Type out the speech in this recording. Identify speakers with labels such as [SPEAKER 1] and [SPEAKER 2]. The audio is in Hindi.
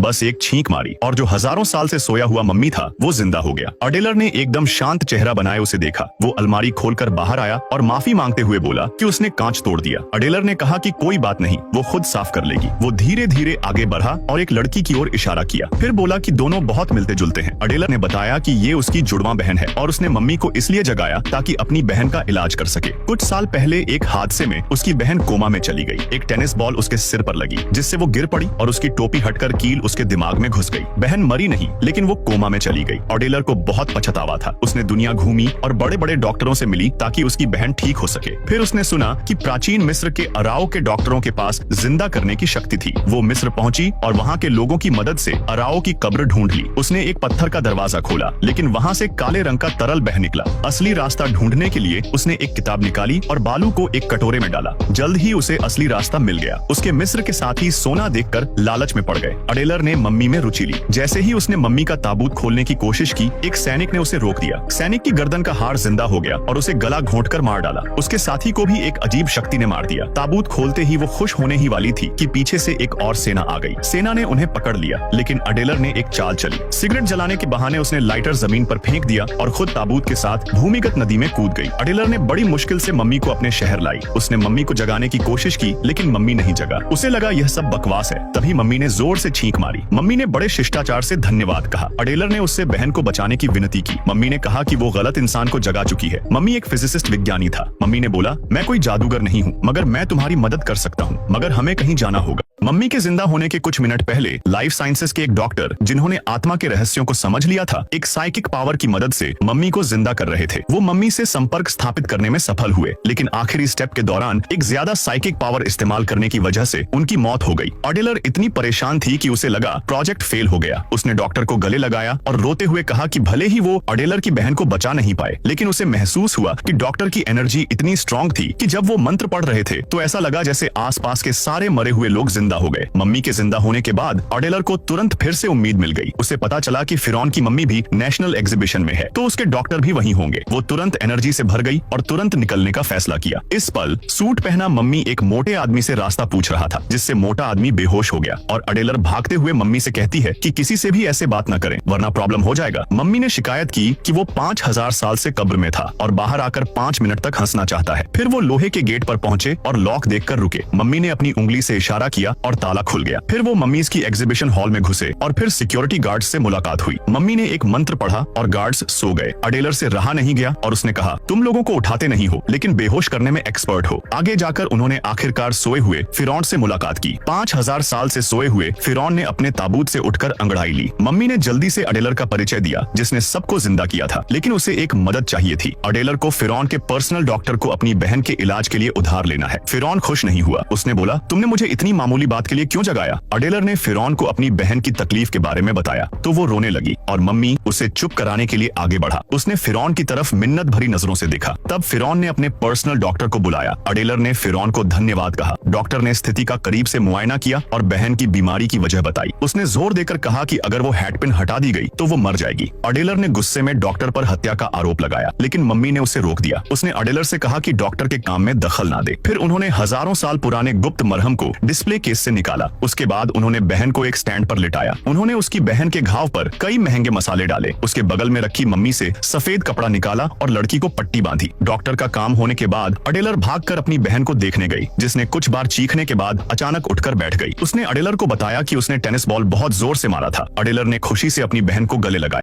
[SPEAKER 1] बस एक छींक मारी और जो हजारों साल से सोया हुआ मम्मी था वो जिंदा हो गया। अडेलर ने एकदम शांत चेहरा बनाए उसे देखा। वो अलमारी खोलकर बाहर आया और माफी मांगते हुए बोला कि उसने कांच तोड़ दिया। अडेलर ने कहा कि कोई बात नहीं, वो खुद साफ कर लेगी। वो धीरे धीरे आगे बढ़ा और एक लड़की की ओर इशारा किया, फिर बोला कि दोनों बहुत मिलते जुलते हैं। अडेलर ने बताया कि ये उसकी जुड़वा बहन है और उसने मम्मी को इसलिए जगाया ताकि अपनी बहन का इलाज कर सके। कुछ साल पहले एक हादसे में उसकी बहन कोमा में चली गई। एक टेनिस बॉल उसके सिर पर लगी जिससे वो गिर पड़ी और उसकी टोपी हटकर कील उसके दिमाग में घुस गई। बहन मरी नहीं लेकिन वो कोमा में चली गई। अडेलर को बहुत पछतावा था। उसने दुनिया घूमी और बड़े बड़े डॉक्टरों से मिली ताकि उसकी बहन ठीक हो सके। फिर उसने सुना कि प्राचीन मिस्र के अराओ के डॉक्टरों के पास जिंदा करने की शक्ति थी। वो मिस्र पहुंची और वहाँ के लोगों की मदद से अराओ की कब्र ढूंढ ली। उसने एक पत्थर का दरवाजा खोला लेकिन वहाँ से काले रंग का तरल बह निकला। असली रास्ता ढूंढने के लिए उसने एक किताब निकाली और बालू को एक कटोरे में डाला। जल्द ही उसे असली रास्ता मिल गया। उसके मिस्र के साथी सोना देखकर लालच में पड़ गए। अडेलर ने मम्मी में रुचि ली। जैसे ही उसने मम्मी का ताबूत खोलने की कोशिश की, एक सैनिक ने उसे रोक दिया। सैनिक की गर्दन का हाड़ जिंदा हो गया और उसे गला घोंटकर मार डाला। उसके साथी को भी एक अजीब शक्ति ने मार दिया। ताबूत खोलते ही वो खुश होने ही वाली थी कि पीछे से एक और सेना आ गई। सेना ने उन्हें पकड़ लिया लेकिन अडेलर ने एक चाल चली। सिगरेट जलाने के बहाने उसने लाइटर जमीन पर फेंक दिया और खुद ताबूत के साथ भूमिगत नदी में कूद गई। अडेलर ने बड़ी मुश्किल से मम्मी को अपने शहर लाई। उसने मम्मी को जगाने की कोशिश की लेकिन मम्मी नहीं जगा। उसे लगा यह सब बकवास है। तभी मम्मी ने जोर से छींक मारी। मम्मी ने बड़े शिष्टाचार से धन्यवाद कहा। अडेलर ने उससे बहन को बचाने की विनती की। मम्मी ने कहा कि वो गलत इंसान को जगा चुकी है। मम्मी एक फिजिसिस्ट विज्ञानी था। मम्मी ने बोला, मैं कोई जादूगर नहीं हूँ मगर मैं तुम्हारी मदद कर सकता हूँ, मगर हमें कहीं जाना होगा। मम्मी के जिंदा होने के कुछ मिनट पहले लाइफ साइंसेस के एक डॉक्टर जिन्होंने आत्मा के रहस्यों को समझ लिया था, एक साइकिक पावर की मदद से मम्मी को जिंदा कर रहे थे। वो मम्मी से संपर्क स्थापित करने में सफल हुए लेकिन आखिरी स्टेप के दौरान एक ज्यादा साइकिक पावर इस्तेमाल करने की वजह से उनकी मौत हो गई। अडेलर इतनी परेशान थी कि उसे लगा प्रोजेक्ट फेल हो गया। उसने डॉक्टर को गले लगाया और रोते हुए कहा कि भले ही वो अडेलर की बहन को बचा नहीं पाए लेकिन उसे महसूस हुआ कि डॉक्टर की एनर्जी इतनी स्ट्रांग थी कि जब वो मंत्र पढ़ रहे थे तो ऐसा लगा जैसे आसपास के सारे मरे हुए लोग जिंदा हो गए। मम्मी के जिंदा होने के बाद अडेलर को तुरंत फिर से उम्मीद मिल गई। उसे पता चला कि फिरौन की मम्मी भी नेशनल एग्जीबिशन में है तो उसके डॉक्टर भी वहीं होंगे। वो तुरंत एनर्जी से भर गई और तुरंत निकलने का फैसला किया। इस पल सूट पहना मम्मी एक मोटे आदमी से रास्ता पूछ रहा था जिससे मोटा आदमी बेहोश हो गया और अडेलर भागते हुए मम्मी से कहती है कि किसी से भी ऐसे बात न करें वरना प्रॉब्लम हो जाएगा। मम्मी ने शिकायत की कि वो 5000 साल से कब्र में था और बाहर आकर 5 मिनट तक हंसना चाहता है। फिर वो लोहे के गेट पर पहुंचे और लॉक देखकर रुके। मम्मी ने अपनी उंगली से इशारा किया और ताला खुल गया। फिर वो मम्मीज की एग्जीबिशन हॉल में घुसे और फिर सिक्योरिटी गार्ड्स से मुलाकात हुई। मम्मी ने एक मंत्र पढ़ा और गार्ड्स सो गए। अडेलर से रहा नहीं गया और उसने कहा, तुम लोगों को उठाते नहीं हो लेकिन बेहोश करने में एक्सपर्ट हो। आगे जाकर उन्होंने आखिरकार सोए हुए फिरौन से मुलाकात की। 5000 साल से सोए हुए फिरौन ने अपने ताबूत से उठकर अंगड़ाई ली। मम्मी ने जल्दी से अडेलर का परिचय दिया जिसने सबको जिंदा किया था लेकिन उसे एक मदद चाहिए थी। अडेलर को फिरौन के पर्सनल डॉक्टर को अपनी बहन के इलाज के लिए उधार लेना है। फिरौन खुश नहीं हुआ। उसने बोला, तुमने मुझे इतनी मामूली बात के लिए क्यों जगाया? अडेलर ने फिरौन को अपनी बहन की तकलीफ के बारे में बताया तो वो रोने लगी और मम्मी उसे चुप कराने के लिए आगे बढ़ा। उसने फिरौन की तरफ मिन्नत भरी नजरों से देखा। तब फिरौन ने अपने पर्सनल डॉक्टर को बुलाया। अडेलर ने फिरौन को धन्यवाद कहा। डॉक्टर ने स्थिति का करीब से मुआयना किया और बहन की बीमारी की वजह बताई। उसने जोर देकर कहा कि अगर वो हैडपिन हटा दी गई तो वो मर जाएगी। अडेलर ने गुस्से में डॉक्टर पर हत्या का आरोप लगाया लेकिन मम्मी ने उसे रोक दिया। उसने अडेलर से कहा कि डॉक्टर के काम में दखल ना दे। फिर उन्होंने हजारों साल पुराने गुप्त मरहम को डिस्प्ले केस से निकाला। उसके बाद उन्होंने बहन को एक स्टैंड पर लिटाया। उन्होंने उसकी बहन के घाव पर कई महंगे मसाले डाले। उसके बगल में रखी मम्मी से सफेद कपड़ा निकाला और लड़की को पट्टी बांधी। डॉक्टर का काम होने के बाद अडेलर भागकर अपनी बहन को देखने गई जिसने कुछ बार चीखने के बाद अचानक उठकर बैठ गई। उसने अडेलर को बताया कि उसने टेनिस बॉल बहुत जोर से मारा था। अडेलर ने खुशी से अपनी बहन को गले लगाया।